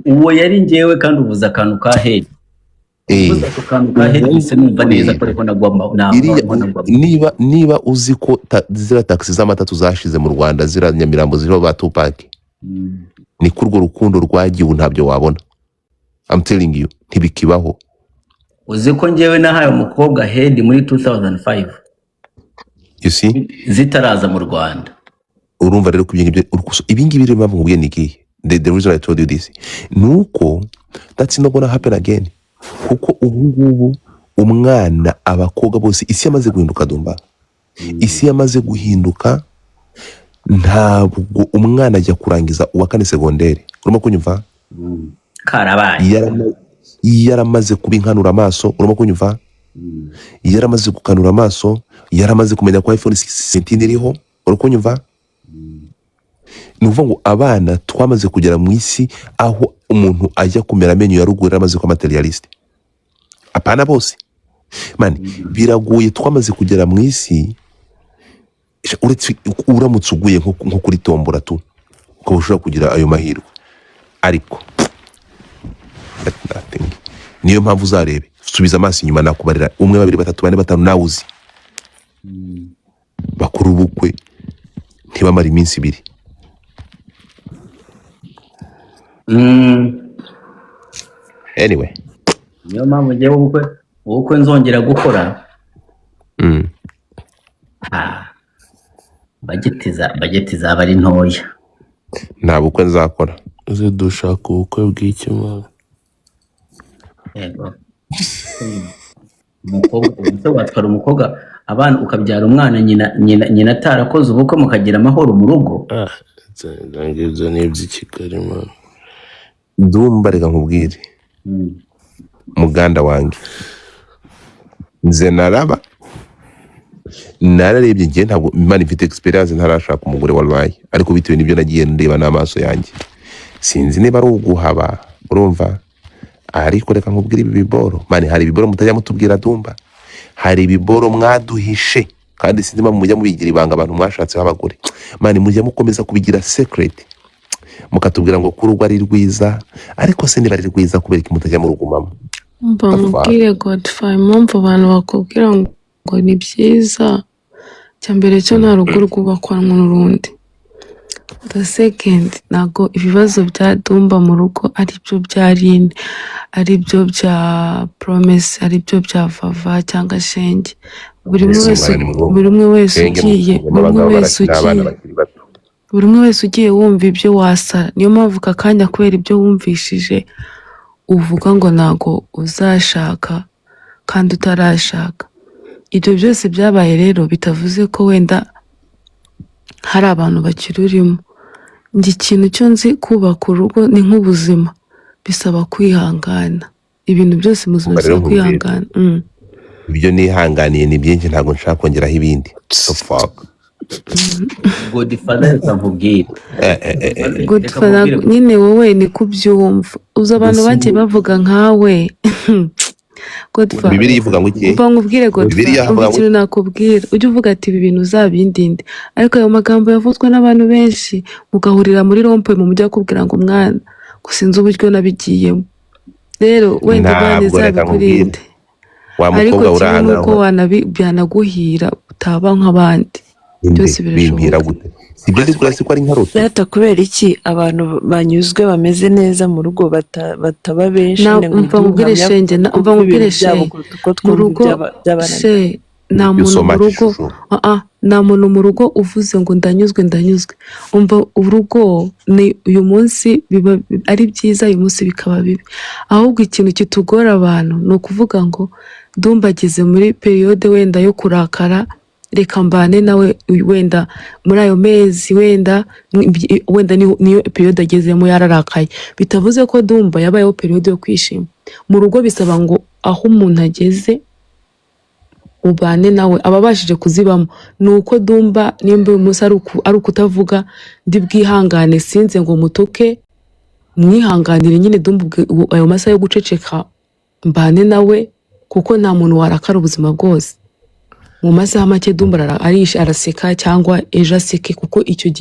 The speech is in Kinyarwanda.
uwo yari njyewe kandi uvuze akantu ka heri uvuze ako kantu ka heri bise numva neza ko ariko niba uzi ko zira taxi z'amata tuzashize mu Rwanda zira Nyamirambo ziriho ba Tupac ni kurwo rukundo rwagiye ntabyo wabona. I'm telling you ntibikibaho. uzi ko njyewe nahaye umukobwa head muri 2005 you see zitaraza mu Rwanda. Urumva rero ibingibi rero mpamvu nkubwiye niki the reason I told you this nuko that's not gonna happen again, kuko ubu umwana abakobwa bose isi yamaze guhinduka Dumba. Isi yamaze guhinduka, ntabwo umwana ajya kurangiza uwa kane segondere. Urimo kunyumva? Karabaye yaramaze kubinkanura amaso. Urimo kunyumva? Yaramaze gukanura amaso, yaramaze kumenya ko iPhone 16 iriho. Urimo kunyumva? Nuvuga ngo abana twamaze kugera mu isi aho umuntu ajya kumera amenyo ya ruguru yaramaze ko materialist. Apana bose man, biragoye twamaze kugera mu isi uretse uramutse uguye nko kuri tombora tu ko ushobora kugira ayo mahirwe, ariko niyo mpamvu uzarebe subiza amaso inyuma nakubarira 1 2 3 4 5 nawe uzi bakuru ubukwe ntibamara iminsi 2. Anyway, niyo mpamvu ngiye ubukwe nzongera gukora bageti zaba ari ntoya. nta bukwe nzakora. uze dushaka ubukwe bw'ikimana. Yego umukobwa watwara umukobwa abana ukabyara umwana nyina atarakoze ubukwe mukagira amahoro mu rugo. Ibyo ni iby'Ikigali man. Dumba reka nkubwire muganda wange nze nararebye ngiye ntabwo imana ifite experience ntarashaka umugore wallahi, ariko bitewe n'ibyo nagiye ndeba n'amaso yanjye sinzi niba ari uguhaba. Urumva? Ariko reka nkubwire ibi biboro mani, hari ibiboro mutajya mutubwira Dumba, hari ibiboro mwaduhishe kandi sinzi mpamvu mujya mubigira ibanga abantu mwashatse abagore mani, mujya mukomeza kubigira secret mukatubwira ngo kurugo ari rwiza, ariko se niba ari rwiza kubera iki mutajya mu rugumamo? Mbambwire Godfrey impamvu abantu bakubwira ngo ni byiza cyambere cyo nta rugo rwubakwanwa n'urundi. The second nago ibibazo bya Dumba mu rugo ari byo bya Rine, ari byo bya Promise, ari byo bya Vava cyangwa Shenge. Buri umwe wese ugiye wumva ibyo wasa. Niyo mpamvu kakanya kubera ibyo wumvishije uvuga ngo nago uzashaka kandi utarashaka. Ibyo byose byabaye rero bitavuze ko wenda hari abantu bakirurimo. Ndi ikintu cyo nzi kubaka urugo ni nk'ubuzima, bisaba kwihangana. Ibintu byose muzima bisaba kwihangana. Ibyo nihanganiye ni byinshi, ntabwo nshaka kongeraho ibindi. So fuck. Godfather nkubwire. Godfather nyine wowe ni kubyumva. Uza abantu bagiye bavuga nkawe. Godfather Bibiliya ivuga ngo iki? Nkubwire Godfather ikintu nakubwira ujye uvuga ati ibi bintu uzabindinde, ariko ayo magambo yavuzwe n'abantu benshi mugahurira muri rompe mu mujyi akubwira ngo mwana gusinze uburyo nabigiyemo. Rero wenda bane zabikurinde, ariko cyane uko wanabyanaguhira utaba nk'abandi byose birashoboka. Sibyo ndi kurasi ko ari nkarota. Data kubera iki abantu banyuzwe bameze neza mu rugo bataba benshi umva nkubwire Shenge, umva nkubwire Shenge mu rugo se nta muntu mu rugo nta muntu mu rugo uvuze ngo ndanyuzwe. Umva urugo ni uyu munsi biba ari byiza, uyu munsi bikaba bibi. Ahubwo ikintu kitugora abantu ni ukuvuga ngo Dumba ageze muri periode wenda yo kurakara, reka mbane nawe wenda muri ayo mezi wenda niyo periode agezemo yararakaye. Bitavuze ko Dumba yabayeho periode yo kwishima. Mu rugo bisaba ngo aho umuntu ageze ubane nawe ababashije kuzibamo. Nuko Dumba nimba uyu munsi ari ukutavuga ndi bwihangane sinze ngo mutoke, mwihanganire nyine Dumba ayo masaha yo guceceka mbane nawe, kuko nta muntu warakara ubuzima bwose. Mu masaha make Dumba araseka cyangwa ejo aseke, kuko icyo gihe